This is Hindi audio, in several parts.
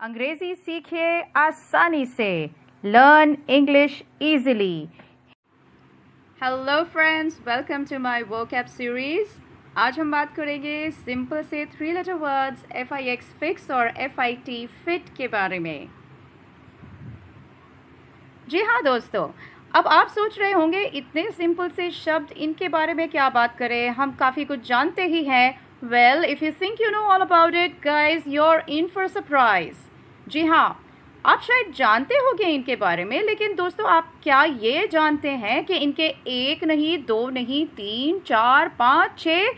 अंग्रेजी सीखिए आसानी से। Learn English easily. Hello friends, welcome to my vocab series. आज हम बात करेंगे सिंपल से 3 लेटर वर्ड्स FIX फिक्स और FIT फिट के बारे में। जी हाँ दोस्तों, अब आप सोच रहे होंगे इतने सिंपल से शब्द, इनके बारे में क्या बात करें, हम काफ़ी कुछ जानते ही हैं। Well, if you think you know all about it guys, you're in for surprise. जी हाँ, आप शायद जानते होंगे इनके बारे में, लेकिन दोस्तों आप क्या ये जानते हैं कि इनके 1 नहीं, 2 नहीं, 3, 4, 5, 6,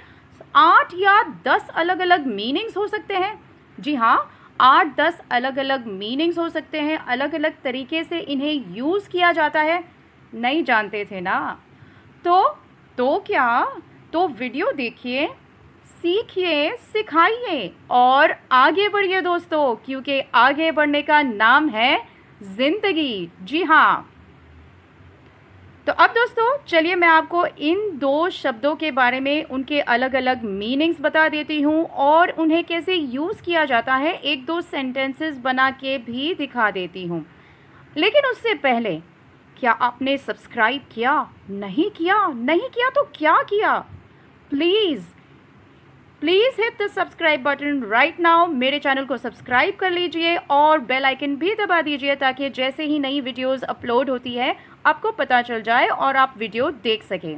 8 या 10 अलग अलग मीनिंग्स हो सकते हैं। जी हाँ, 8-10 अलग अलग मीनिंग्स हो सकते हैं, अलग अलग तरीके से इन्हें यूज़ किया जाता है। नहीं जानते थे ना? तो क्या? तो वीडियो देखिए, सीखिए, सिखाइए और आगे बढ़िए दोस्तों, क्योंकि आगे बढ़ने का नाम है ज़िंदगी। जी हाँ, तो अब दोस्तों चलिए मैं आपको इन 2 शब्दों के बारे में, उनके अलग अलग मीनिंग्स बता देती हूँ और उन्हें कैसे यूज़ किया जाता है 1-2 सेंटेंसेस बना के भी दिखा देती हूँ। लेकिन उससे पहले, क्या आपने सब्सक्राइब किया? नहीं किया? नहीं किया तो क्या किया? Please hit the subscribe button right now. मेरे चैनल को सब्सक्राइब कर लीजिए और बेल आइकन भी दबा दीजिए, ताकि जैसे ही नई वीडियोस अपलोड होती है आपको पता चल जाए और आप वीडियो देख सकें।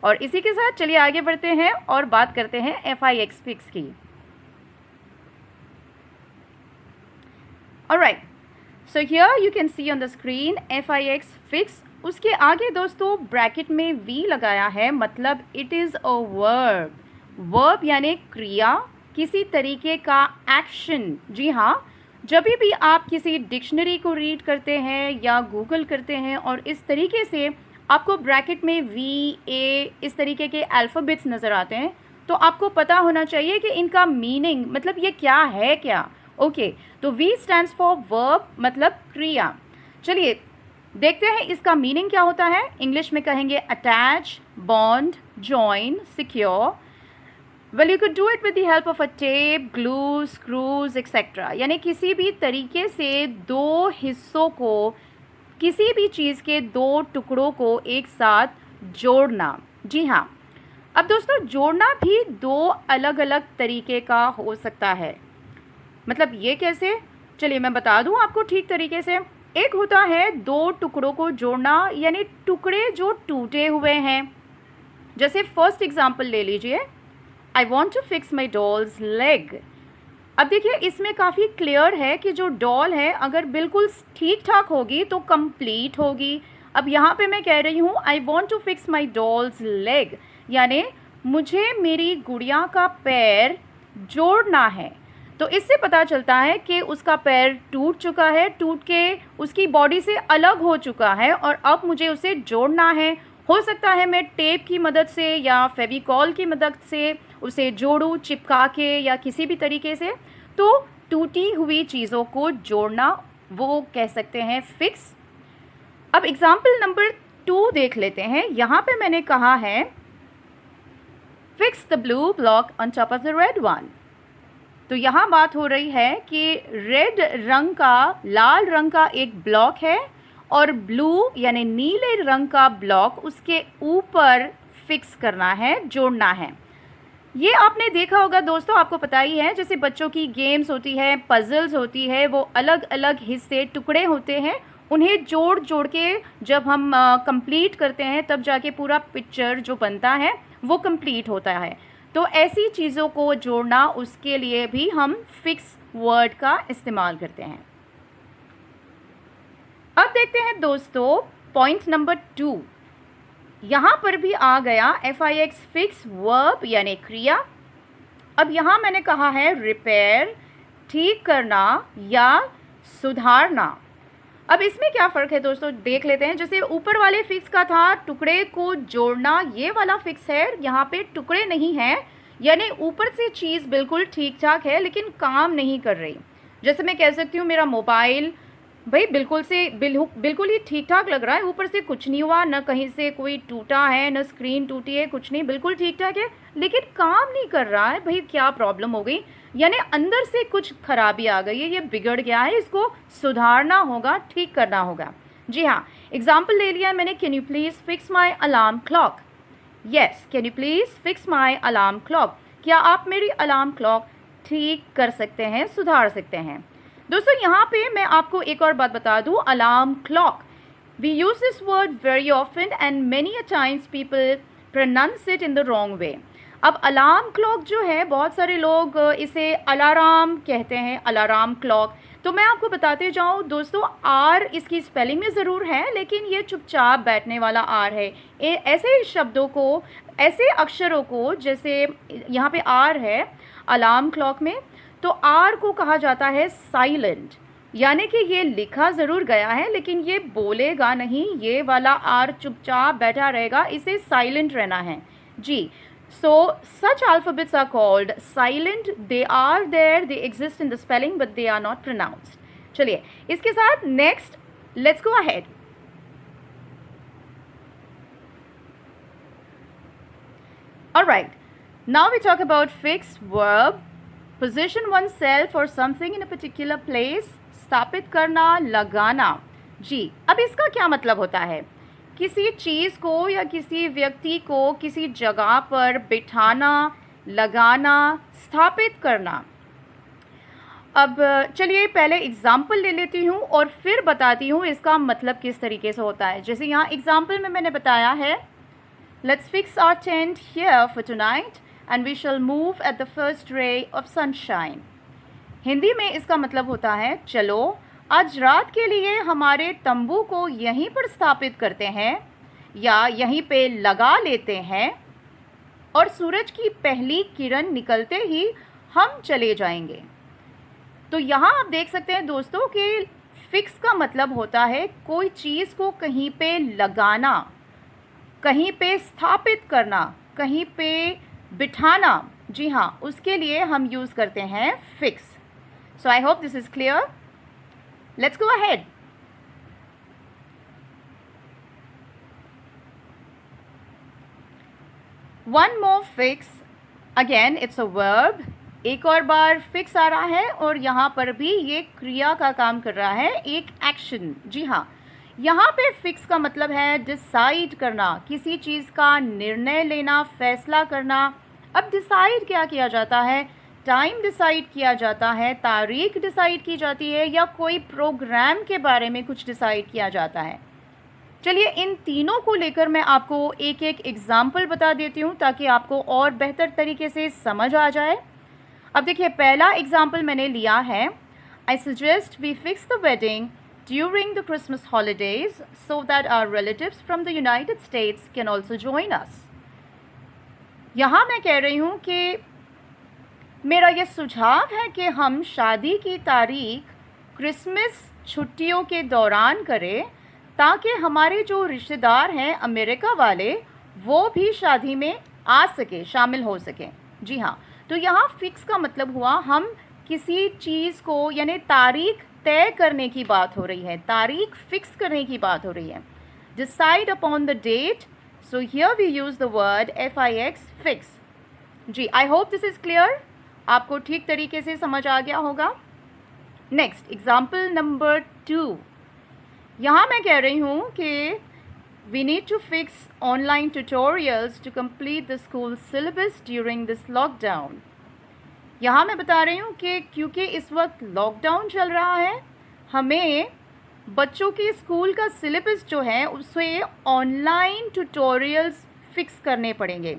और इसी के साथ चलिए आगे बढ़ते हैं और बात करते हैं FIX फिक्स की। Alright, so here you can see on the screen FIX fix. उसके आगे दोस्तों ब्रैकेट में V लगाया है, मतलब it is a verb. Verb यानी क्रिया, किसी तरीके का एक्शन। जी हाँ, जब भी आप किसी डिक्शनरी को रीड करते हैं या गूगल करते हैं और इस तरीके से आपको ब्रैकेट में VA इस तरीके के अल्फ़ाबेट्स नज़र आते हैं, तो आपको पता होना चाहिए कि इनका मीनिंग, मतलब ये क्या है क्या। ओके, तो V स्टैंड्स फॉर वर्ब, मतलब क्रिया। चलिए देखते हैं इसका मीनिंग क्या होता है। इंग्लिश में कहेंगे attach, bond, join, secure. Well, you could do it with the help of a tape, glue, screws etcetera. यानी किसी भी तरीके से 2 हिस्सों को, किसी भी चीज़ के 2 टुकड़ों को एक साथ जोड़ना। जी हाँ, अब दोस्तों जोड़ना भी 2 अलग अलग तरीके का हो सकता है। मतलब ये कैसे? चलिए मैं बता दूं आपको ठीक तरीके से। एक होता है 2 टुकड़ों को जोड़ना, यानी टुकड़े जो टूटे हुए हैं। जैसे फर्स्ट एग्जांपल ले लीजिए, I want to fix my doll's leg। अब देखिए इसमें काफ़ी क्लियर है कि जो डॉल है अगर बिल्कुल ठीक ठाक होगी तो कंप्लीट होगी। अब यहाँ पे मैं कह रही हूँ I want to fix my doll's leg, यानी मुझे मेरी गुड़िया का पैर जोड़ना है। तो इससे पता चलता है कि उसका पैर टूट चुका है, टूट के उसकी बॉडी से अलग हो चुका है और अब मुझे उसे जोड़ना है। हो सकता है मैं टेप की मदद से या फेविकॉल की मदद से उसे जोड़ूं, चिपका के या किसी भी तरीके से। तो टूटी हुई चीज़ों को जोड़ना, वो कह सकते हैं फिक्स। अब एग्जाम्पल नंबर 2 देख लेते हैं। यहाँ पे मैंने कहा है fix the blue block on top of the red one. तो यहाँ बात हो रही है कि रेड रंग का, लाल रंग का एक ब्लॉक है और ब्लू यानी नीले रंग का ब्लॉक उसके ऊपर फिक्स करना है, जोड़ना है। ये आपने देखा होगा दोस्तों, आपको पता ही है, जैसे बच्चों की गेम्स होती है, पजल्स होती है, वो अलग अलग हिस्से, टुकड़े होते हैं, उन्हें जोड़ जोड़ के जब हम कंप्लीट करते हैं तब जाके पूरा पिक्चर जो बनता है वो कंप्लीट होता है। तो ऐसी चीज़ों को जोड़ना, उसके लिए भी हम फिक्स वर्ड का इस्तेमाल करते हैं। अब देखते हैं दोस्तों पॉइंट नंबर 2। यहाँ पर भी आ गया FIX फिक्स वर्ब यानी क्रिया। अब यहाँ मैंने कहा है रिपेयर, ठीक करना या सुधारना। अब इसमें क्या फ़र्क है दोस्तों, देख लेते हैं। जैसे ऊपर वाले फिक्स का था टुकड़े को जोड़ना, ये वाला फिक्स है, यहाँ पे टुकड़े नहीं हैं, यानी ऊपर से चीज़ बिल्कुल ठीक ठाक है लेकिन काम नहीं कर रही। जैसे मैं कह सकती हूँ मेरा मोबाइल भाई बिल्कुल ही ठीक ठाक लग रहा है, ऊपर से कुछ नहीं हुआ, न कहीं से कोई टूटा है, न स्क्रीन टूटी है, कुछ नहीं, बिल्कुल ठीक ठाक है। लेकिन काम नहीं कर रहा है भाई, क्या प्रॉब्लम हो गई? यानी अंदर से कुछ खराबी आ गई है, ये बिगड़ गया है, इसको सुधारना होगा, ठीक करना होगा। जी हाँ, एग्जाम्पल ले लिया मैंने, can you please fix my alarm clock. Yes, can you please fix my alarm clock. क्या आप मेरी अलार्म क्लॉक ठीक कर सकते हैं, सुधार सकते हैं? दोस्तों यहाँ पे मैं आपको एक और बात बता दूँ, alarm clock, we use this word very often and many a times people pronounce it in the wrong way. अब अलार्म क्लॉक जो है, बहुत सारे लोग इसे अलाराम कहते हैं, अलाराम क्लॉक। तो मैं आपको बताते जाऊँ दोस्तों, आर इसकी स्पेलिंग में ज़रूर है, लेकिन ये चुपचाप बैठने वाला आर है। ऐसे शब्दों को, ऐसे अक्षरों को, जैसे यहाँ पे आर है अलार्म क्लॉक में, तो आर को कहा जाता है साइलेंट। यानी कि ये लिखा ज़रूर गया है लेकिन ये बोलेगा नहीं, ये वाला आर चुपचाप बैठा रहेगा, इसे साइलेंट रहना है जी। So such alphabets are called silent, they are there, they exist in the spelling but they are not pronounced. चलिए इसके साथ next, let's go ahead. Alright, now we talk about fix verb, position oneself or something in a particular place, स्थापित करना, लगाना। जी, अब इसका क्या मतलब होता है? किसी चीज़ को या किसी व्यक्ति को किसी जगह पर बिठाना, लगाना, स्थापित करना। अब चलिए पहले एग्जाम्पल ले लेती हूँ और फिर बताती हूँ इसका मतलब किस तरीके से होता है। जैसे यहाँ एग्जाम्पल में मैंने बताया है, let's fix our tent here for tonight and we shall move at the first ray of sunshine। Hindi में इसका मतलब होता है, चलो आज रात के लिए हमारे तंबू को यहीं पर स्थापित करते हैं या यहीं पे लगा लेते हैं और सूरज की पहली किरण निकलते ही हम चले जाएंगे। तो यहाँ आप देख सकते हैं दोस्तों कि फिक्स का मतलब होता है कोई चीज़ को कहीं पे लगाना, कहीं पे स्थापित करना, कहीं पे बिठाना। जी हाँ, उसके लिए हम यूज़ करते हैं fix. So I hope this is clear. Let's go ahead. One more fix, again it's a verb. एक और बार फिक्स आ रहा है और यहाँ पर भी ये क्रिया का काम कर रहा है, एक एक्शन। जी हाँ, यहाँ पे फिक्स का मतलब है डिसाइड करना, किसी चीज़ का निर्णय लेना, फैसला करना। अब डिसाइड क्या किया जाता है? टाइम डिसाइड किया जाता है, तारीख डिसाइड की जाती है, या कोई प्रोग्राम के बारे में कुछ डिसाइड किया जाता है। चलिए इन तीनों को लेकर मैं आपको एक एक एग्जाम्पल बता देती हूँ ताकि आपको और बेहतर तरीके से समझ आ जाए। अब देखिए पहला एग्जाम्पल मैंने लिया है, I suggest we fix the wedding during the Christmas holidays so that our relatives from the United States can also join us। यहाँ मैं कह रही हूँ कि मेरा ये सुझाव है कि हम शादी की तारीख क्रिसमस छुट्टियों के दौरान करें ताकि हमारे जो रिश्तेदार हैं अमेरिका वाले, वो भी शादी में आ सके, शामिल हो सकें। जी हाँ, तो यहाँ फिक्स का मतलब हुआ हम किसी चीज़ को, यानी तारीख तय करने की बात हो रही है, तारीख फिक्स करने की बात हो रही है। Decide upon the date, so here we use the word FIX, fix. जी, I hope this is clear, आपको ठीक तरीके से समझ आ गया होगा। नेक्स्ट एग्जाम्पल नंबर 2, यहाँ मैं कह रही हूँ कि we need to fix online tutorials to complete the school syllabus during this lockdown. यहाँ मैं बता रही हूँ कि क्योंकि इस वक्त लॉकडाउन चल रहा है, हमें बच्चों के स्कूल का सिलेबस जो है उसे ऑनलाइन ट्यूटोरियल्स फिक्स करने पड़ेंगे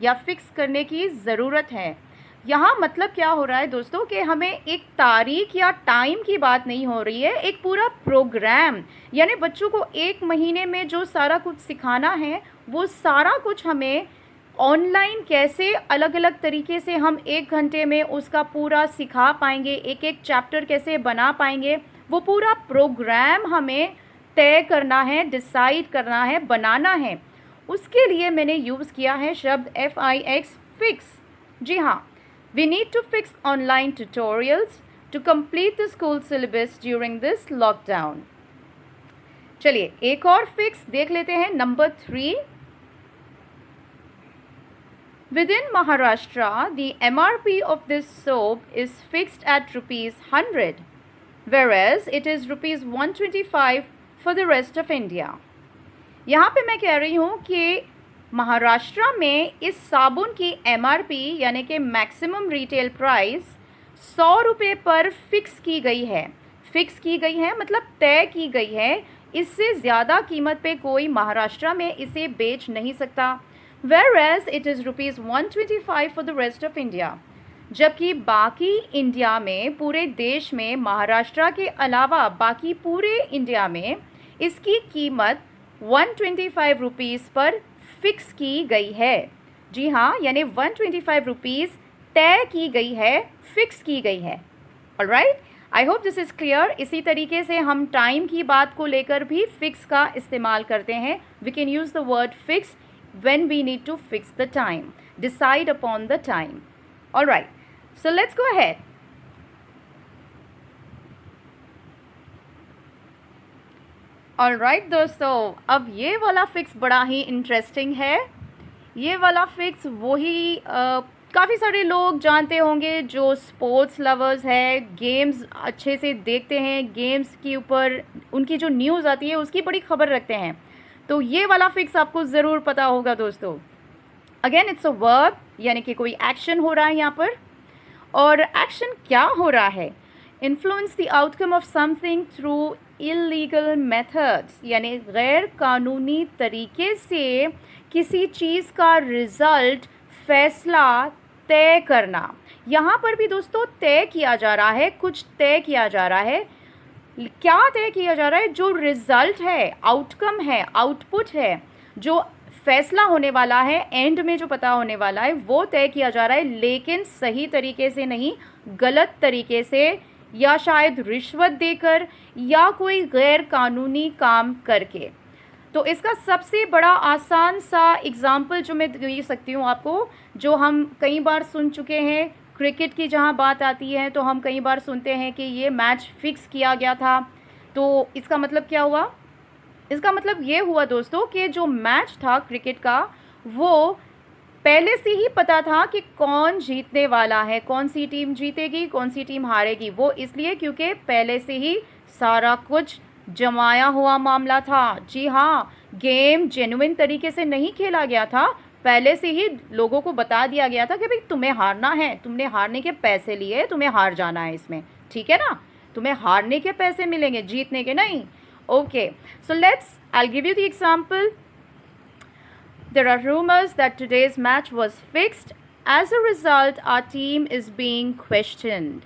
या फिक्स करने की ज़रूरत है। यहाँ मतलब क्या हो रहा है दोस्तों कि हमें एक तारीख या टाइम की बात नहीं हो रही है, एक पूरा प्रोग्राम, यानी बच्चों को 1 महीने में जो सारा कुछ सिखाना है वो सारा कुछ हमें ऑनलाइन कैसे अलग अलग तरीके से हम 1 घंटे में उसका पूरा सिखा पाएंगे, एक एक चैप्टर कैसे बना पाएंगे, वो पूरा प्रोग्राम हमें तय करना है, डिसाइड करना है, बनाना है। उसके लिए मैंने यूज़ किया है शब्द FIX, फिक्स। जी हाँ, we need to fix online tutorials to complete the school syllabus during this lockdown. चलिए एक और फिक्स देख लेते हैं. Number 3. Within Maharashtra, the MRP of this soap is fixed at ₹100, whereas it is ₹125 for the rest of India. यहाँ पे मैं कह रही हूँ कि महाराष्ट्र में इस साबुन की MRP यानी कि मैक्सिमम रिटेल प्राइस 100 रुपये पर फिक्स की गई है. फिक्स की गई है मतलब तय की गई है. इससे ज़्यादा कीमत पे कोई महाराष्ट्र में इसे बेच नहीं सकता. Whereas it is ₹125 for the rest of India. जबकि बाकी इंडिया में, पूरे देश में, महाराष्ट्र के अलावा बाकी पूरे इंडिया में इसकी कीमत 125 रुपीज़ पर फिक्स की गई है. जी हाँ, यानी 125 रुपीज़ तय की गई है, फिक्स की गई है. Alright, I hope this is clear. इसी तरीके से हम टाइम की बात को लेकर भी फिक्स का इस्तेमाल करते हैं. We can use the word fix when we need to fix the time, decide upon the time. All right, so let's go ahead. All right दोस्तों, अब ये वाला फिक्स बड़ा ही इंटरेस्टिंग है. ये वाला फिक्स वही काफ़ी सारे लोग जानते होंगे जो स्पोर्ट्स लवर्स है, गेम्स अच्छे से देखते हैं, गेम्स के ऊपर उनकी जो न्यूज़ आती है उसकी बड़ी खबर रखते हैं. तो ये वाला फिक्स आपको ज़रूर पता होगा दोस्तों. अगेन इट्स अ वर्ब, यानी कि कोई एक्शन हो रहा है यहाँ पर. और एक्शन क्या हो रहा है? Influence the outcome of something through illegal methods, यानी गैर कानूनी तरीके से किसी चीज़ का रिज़ल्ट, फैसला तय करना. यहाँ पर भी दोस्तों तय किया जा रहा है, कुछ तय किया जा रहा है. क्या तय किया जा रहा है? जो रिज़ल्ट है, आउटकम है, आउटपुट है, जो फैसला होने वाला है, एंड में जो पता होने वाला है, वो तय किया जा रहा है. लेकिन सही तरीके से नहीं, गलत तरीके से, या शायद रिश्वत देकर, या कोई गैर कानूनी काम करके. तो इसका सबसे बड़ा आसान सा एग्ज़ाम्पल जो मैं दे सकती हूँ आपको, जो हम कई बार सुन चुके हैं, क्रिकेट की जहाँ बात आती है तो हम कई बार सुनते हैं कि ये मैच फिक्स किया गया था. तो इसका मतलब क्या हुआ? इसका मतलब ये हुआ दोस्तों कि जो मैच था क्रिकेट का, वो पहले से ही पता था कि कौन जीतने वाला है, कौन सी टीम जीतेगी, कौन सी टीम हारेगी. वो इसलिए क्योंकि पहले से ही सारा कुछ जमाया हुआ मामला था. जी हाँ, गेम जेन्युइन तरीके से नहीं खेला गया था. पहले से ही लोगों को बता दिया गया था कि भाई तुम्हें हारना है, तुमने हारने के पैसे लिए, तुम्हें हार जाना है इसमें. ठीक है ना? तुम्हें हारने के पैसे मिलेंगे, जीतने के नहीं. Okay, so let's, I will give you the example. There are rumors that today's match was fixed. As a result, our team is being questioned.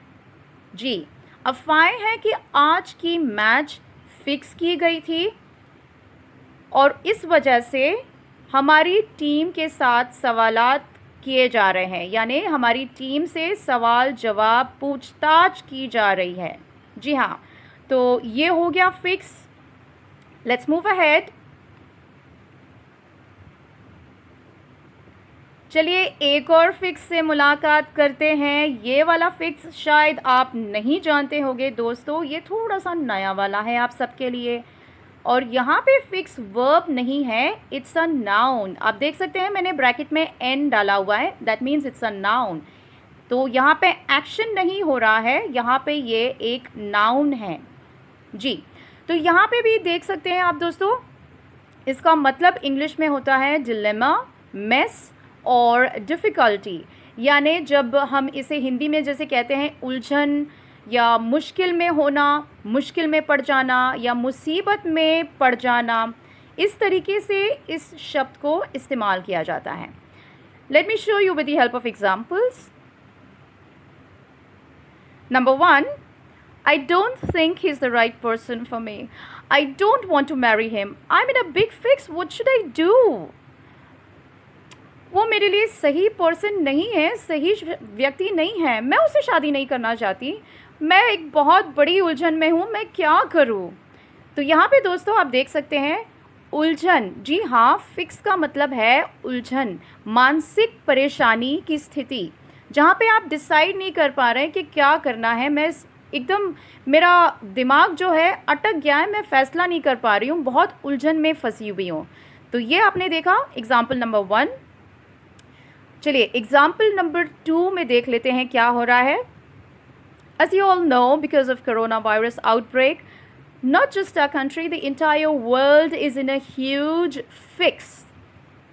जी, अफवाहें हैं कि आज की मैच फिक्स की गई थी और इस वजह से हमारी टीम के साथ सवालात किए जा रहे हैं, यानी हमारी टीम से सवाल जवाब पूछताछ की जा रही है. जी हाँ, तो ये हो गया फिक्स. Let's move ahead. चलिए एक और फिक्स से मुलाकात करते हैं. ये वाला फिक्स शायद आप नहीं जानते होंगे दोस्तों, ये थोड़ा सा नया वाला है आप सबके लिए. और यहाँ पे फिक्स वर्ब नहीं है, इट्स अ नाउन. आप देख सकते हैं मैंने ब्रैकेट में एन डाला हुआ है, that means it's a noun. तो यहाँ पे एक्शन नहीं हो रहा है, यहाँ पे ये एक नाउन है. जी, तो यहाँ पे भी देख सकते हैं आप दोस्तों, इसका मतलब इंग्लिश में होता है डिलेमा, मेस और डिफ़िकल्टी. यानी जब हम इसे हिंदी में जैसे कहते हैं उलझन या मुश्किल में होना, मुश्किल में पड़ जाना या मुसीबत में पड़ जाना, इस तरीके से इस शब्द को इस्तेमाल किया जाता है. Let me show you with the help of examples. Number 1, I don't think he's the right person for me. I don't want to marry him. I'm in a big fix. What should I do? वो मेरे लिए सही पर्सन नहीं है, सही व्यक्ति नहीं है, मैं उससे शादी नहीं करना चाहती, मैं एक बहुत बड़ी उलझन में हूँ, मैं क्या करूँ. तो यहाँ पे दोस्तों आप देख सकते हैं उलझन. जी हाँ, फिक्स का मतलब है उलझन, मानसिक परेशानी की स्थिति, जहाँ पे आप डिसाइड नहीं कर पा रहे हैं कि क्या करना है, मैं एकदम मेरा दिमाग जो है अटक गया है, मैं फ़ैसला नहीं कर पा रही हूँ, बहुत उलझन में फंसी हुई हूँ। तो ये आपने देखा एग्ज़ाम्पल नंबर 1। चलिए एग्ज़ाम्पल नंबर 2 में देख लेते हैं क्या हो रहा है। As you all know, because of coronavirus outbreak, not just our country, the entire world is in a huge fix.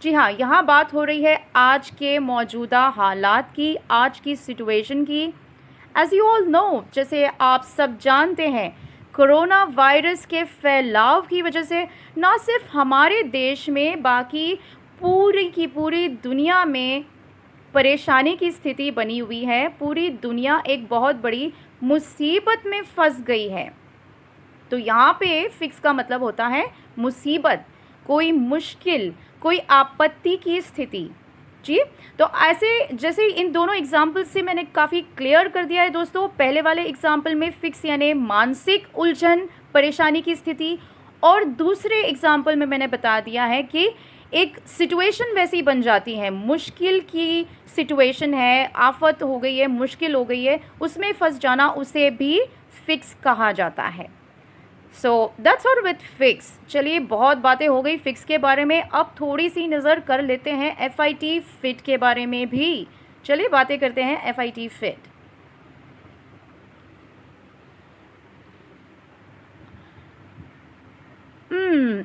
जी हाँ, यहाँ बात हो रही है आज के मौजूदा हालात की, आज की सिचुएशन की। As you all know, जैसे आप सब जानते हैं, कोरोना वायरस के फैलाव की वजह से ना सिर्फ हमारे देश में बाकी पूरी की पूरी दुनिया में परेशानी की स्थिति बनी हुई है। पूरी दुनिया एक बहुत बड़ी मुसीबत में फंस गई है। तो यहाँ पे फिक्स का मतलब होता है मुसीबत, कोई मुश्किल, कोई आपत्ति की स्थिति। जी, तो ऐसे जैसे इन दोनों एग्जाम्पल से मैंने काफ़ी क्लियर कर दिया है दोस्तों। पहले वाले एग्जाम्पल में फिक्स यानी मानसिक उलझन, परेशानी की स्थिति, और दूसरे एग्जाम्पल में मैंने बता दिया है कि एक सिचुएशन वैसी बन जाती है, मुश्किल की सिचुएशन है, आफत हो गई है, मुश्किल हो गई है, उसमें फंस जाना, उसे भी फिक्स कहा जाता है। So that's all with fix. चलिए बहुत बातें हो गई फिक्स के बारे में, अब थोड़ी सी नज़र कर लेते हैं FIT फिट के बारे में भी। चलिए बातें करते हैं FIT फिट।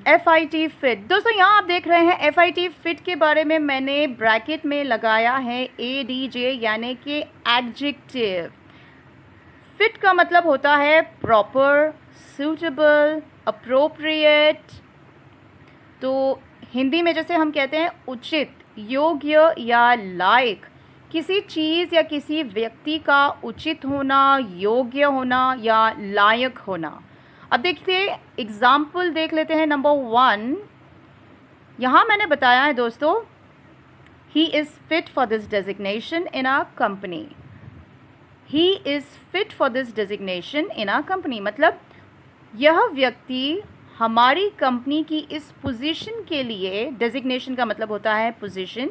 FIT फिट दोस्तों, यहाँ आप देख रहे हैं FIT फिट के बारे में मैंने ब्रैकेट में लगाया है ADJ यानी कि एडजेक्टिव। फिट का मतलब होता है प्रॉपर, सूटेबल, अप्रोप्रिएट। तो हिंदी में जैसे हम कहते हैं उचित, योग्य या लायक, किसी चीज़ या किसी व्यक्ति का उचित होना, योग्य होना या लायक होना। अब देखिए एग्जाम्पल देख लेते हैं नंबर 1। यहाँ मैंने बताया है दोस्तों, he is fit for this designation in our company. He is fit for this designation in our company मतलब यह व्यक्ति हमारी कंपनी की इस पोजीशन के लिए, डेजिग्नेशन का मतलब होता है पोजीशन,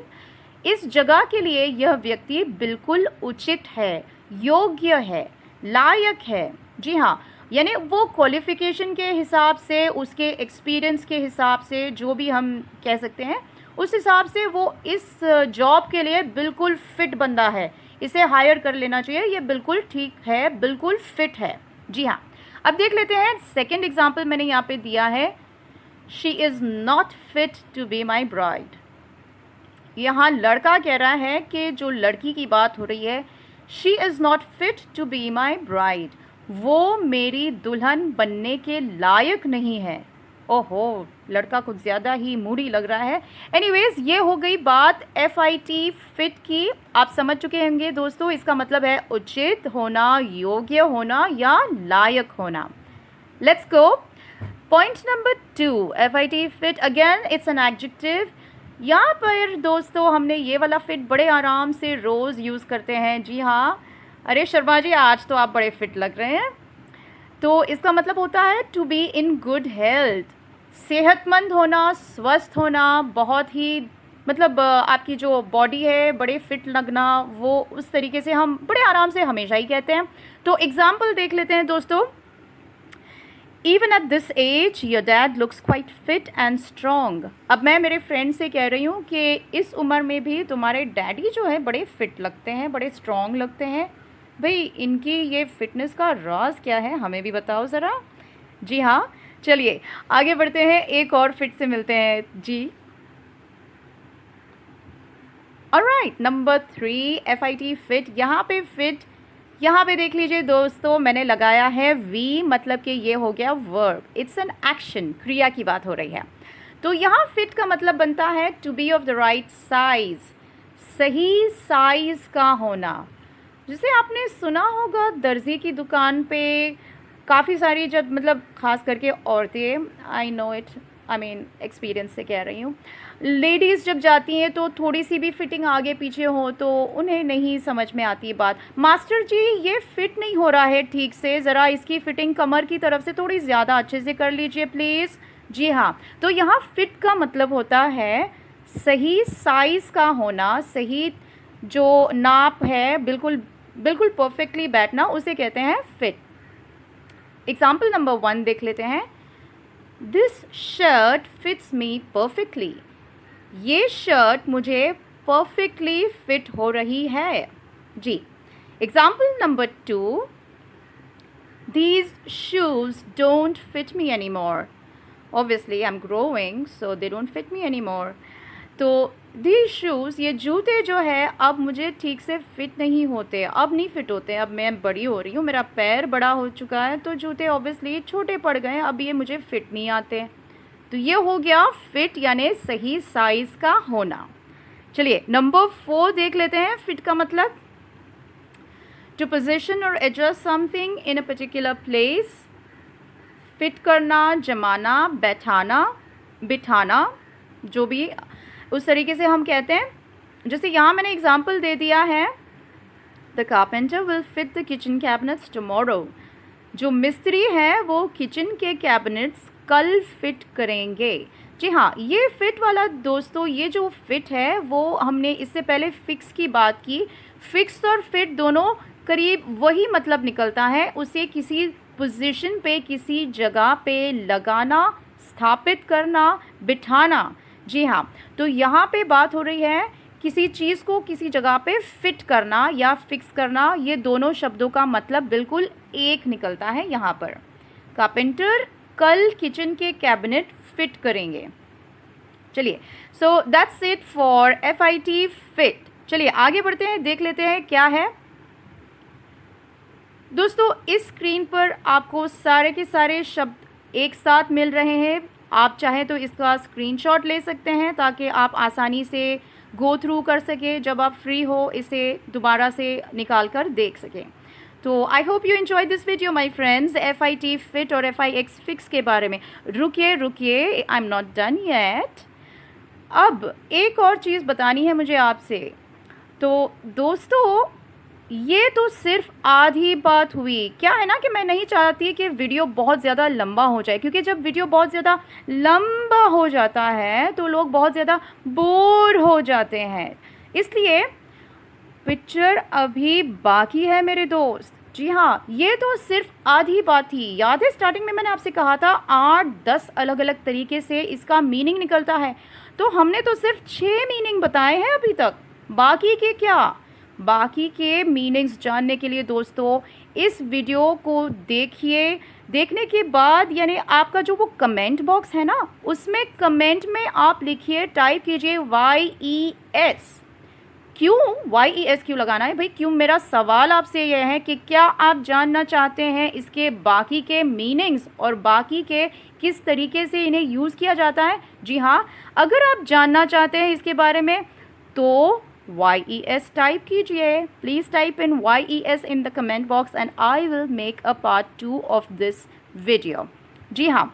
इस जगह के लिए यह व्यक्ति बिल्कुल उचित है, योग्य है, लायक है। जी हाँ, यानी वो क्वालिफ़िकेशन के हिसाब से, उसके एक्सपीरियंस के हिसाब से, जो भी हम कह सकते हैं, उस हिसाब से वो इस जॉब के लिए बिल्कुल फ़िट बंदा है, इसे हायर कर लेना चाहिए, ये बिल्कुल ठीक है, बिल्कुल फ़िट है। जी हाँ, अब देख लेते हैं सेकंड एग्जांपल मैंने यहाँ पे दिया है, she is not fit to be my bride. यहाँ लड़का कह रहा है कि जो लड़की की बात हो रही है, she is not fit to be my bride, वो मेरी दुल्हन बनने के लायक नहीं है। ओहो, लड़का कुछ ज़्यादा ही मूडी लग रहा है। एनीवेज़, ये हो गई बात FIT फिट की। आप समझ चुके होंगे दोस्तों, इसका मतलब है उचित होना, योग्य होना या लायक होना। Let's go point number 2, FIT fit again it's an adjective. यहाँ पर दोस्तों हमने ये वाला फिट बड़े आराम से रोज़ यूज़ करते हैं। जी हाँ, अरे शर्मा जी आज तो आप बड़े फिट लग रहे हैं। तो इसका मतलब होता है to be in good health, सेहतमंद होना, स्वस्थ होना, बहुत ही मतलब आपकी जो बॉडी है बड़े फिट लगना, वो उस तरीके से हम बड़े आराम से हमेशा ही कहते हैं। तो एग्जाम्पल देख लेते हैं दोस्तों। Even at this age your dad looks quite fit and strong. अब मैं मेरे फ्रेंड से कह रही हूँ कि इस उम्र में भी तुम्हारे डैडी जो है बड़े फिट लगते हैं, बड़े स्ट्रॉन्ग लगते हैं। भाई इनकी ये फिटनेस का राज क्या है, हमें भी बताओ ज़रा। जी हाँ, चलिए आगे बढ़ते हैं, एक और फिट से मिलते हैं जी। Alright, number 3 FIT fit. यहाँ पे फिट, यहाँ पे देख लीजिए दोस्तों, मैंने लगाया है V, मतलब कि ये हो गया वर्ब, इट्स एन एक्शन, क्रिया की बात हो रही है। तो यहाँ फिट का मतलब बनता है to be of the right size, सही साइज़ का होना। जैसे आपने सुना होगा दर्जी की दुकान पे काफ़ी सारी, जब मतलब ख़ास करके औरतें, I know it, I mean experience से कह रही हूँ, लेडीज़ जब जाती हैं तो थोड़ी सी भी फिटिंग आगे पीछे हो तो उन्हें नहीं समझ में आती है बात, मास्टर जी ये फिट नहीं हो रहा है ठीक से, ज़रा इसकी फ़िटिंग कमर की तरफ से थोड़ी ज़्यादा अच्छे से कर लीजिए प्लीज़। जी हाँ, तो यहाँ फिट का मतलब होता है सही साइज़ का होना, सही जो नाप है बिल्कुल बिल्कुल परफेक्टली बैठना, उसे कहते हैं फिट। एग्जाम्पल नंबर 1 देख लेते हैं। This shirt fits me perfectly. ये शर्ट मुझे परफेक्टली फिट हो रही है जी। Example number 2, these shoes don't fit me anymore. Obviously I'm growing so they don't fit me anymore. तो these shoes, ये जूते जो है अब मुझे ठीक से फिट नहीं होते, अब नहीं फिट होते। अब मैं बड़ी हो रही हूँ, मेरा पैर बड़ा हो चुका है, तो जूते ऑब्वियसली छोटे पड़ गए, अब ये मुझे फिट नहीं आते। तो ये हो गया फिट यानी सही साइज़ का होना। चलिए नंबर 4 देख लेते हैं। फिट का मतलब टू पोजिशन और adjust something in a particular place. Fit करना, जमाना, बैठाना, बिठाना, जो भी उस तरीके से हम कहते हैं। जैसे यहाँ मैंने एग्जाम्पल दे दिया है, the carpenter will fit the kitchen cabinets tomorrow. जो मिस्त्री है वो किचन के कैबिनेट्स कल फिट करेंगे। जी हाँ, ये फिट वाला दोस्तों, ये जो फिट है वो हमने इससे पहले फिक्स की बात की। फिक्स और फिट दोनों करीब वही मतलब निकलता है, उसे किसी पोजीशन पे, किसी जगह पे लगाना, स्थापित करना, बिठाना। जी हाँ, तो यहाँ पे बात हो रही है किसी चीज़ को किसी जगह पे फिट करना या फिक्स करना। ये दोनों शब्दों का मतलब बिल्कुल एक निकलता है यहाँ पर। कारपेंटर कल किचन के कैबिनेट फिट करेंगे। चलिए, so that's it for FIT fit. चलिए आगे बढ़ते हैं, देख लेते हैं क्या है। दोस्तों इस स्क्रीन पर आपको सारे के सारे शब्द एक साथ मिल रहे हैं। आप चाहें तो इसका स्क्रीनशॉट ले सकते हैं ताकि आप आसानी से गो थ्रू कर सकें, जब आप फ्री हो इसे दोबारा से निकाल कर देख सकें। तो I hope you enjoy this video my friends, FIT fit और FIX फिक्स के बारे में। रुकिए, I am not done yet. अब एक और चीज़ बतानी है मुझे आपसे। तो दोस्तों ये तो सिर्फ आधी बात हुई। क्या है ना कि मैं नहीं चाहती कि वीडियो बहुत ज़्यादा लंबा हो जाए, क्योंकि जब वीडियो बहुत ज़्यादा लंबा हो जाता है तो लोग बहुत ज़्यादा बोर हो जाते हैं। इसलिए पिक्चर अभी बाकी है मेरे दोस्त। जी हाँ, ये तो सिर्फ आधी बात थी। याद है स्टार्टिंग में मैंने आपसे कहा था 8-10 अलग अलग तरीके से इसका मीनिंग निकलता है। तो हमने तो सिर्फ 6 मीनिंग बताए हैं अभी तक। बाकी के क्या, बाकी के मीनिंग्स जानने के लिए दोस्तों इस वीडियो को देखिए। देखने के बाद यानी आपका जो वो कमेंट बॉक्स है ना, उसमें कमेंट में आप लिखिए, टाइप कीजिए YES। क्यों YES क्यों लगाना है भाई? क्यों? मेरा सवाल आपसे यह है कि क्या आप जानना चाहते हैं इसके बाकी के मीनिंग्स और बाकी के किस तरीके से इन्हें यूज़ किया जाता है? जी हाँ, अगर आप जानना चाहते हैं इसके बारे में तो YES टाइप कीजिए। Please type in YES in the comment box and I will make a part 2 of this video. जी हाँ,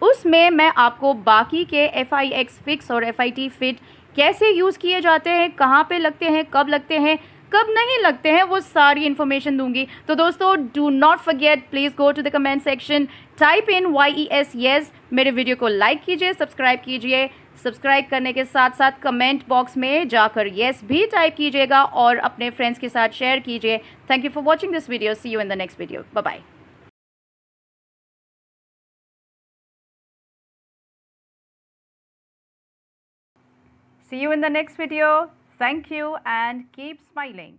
उसमें मैं आपको बाकी के FIX फिक्स और FIT फिट कैसे यूज़ किए जाते हैं, कहाँ पे लगते हैं, कब लगते हैं, कब नहीं लगते हैं, वो सारी इन्फॉर्मेशन दूंगी। तो दोस्तों do not forget, please go to the comment section, type in YES yes. मेरे वीडियो को लाइक कीजिए, सब्सक्राइब कीजिए। सब्सक्राइब करने के साथ साथ कमेंट बॉक्स में जाकर येस भी टाइप कीजिएगा और अपने फ्रेंड्स के साथ शेयर कीजिए। Thank you for watching this video. See you in the next video. Bye bye. See you in the next video. Thank you and keep smiling.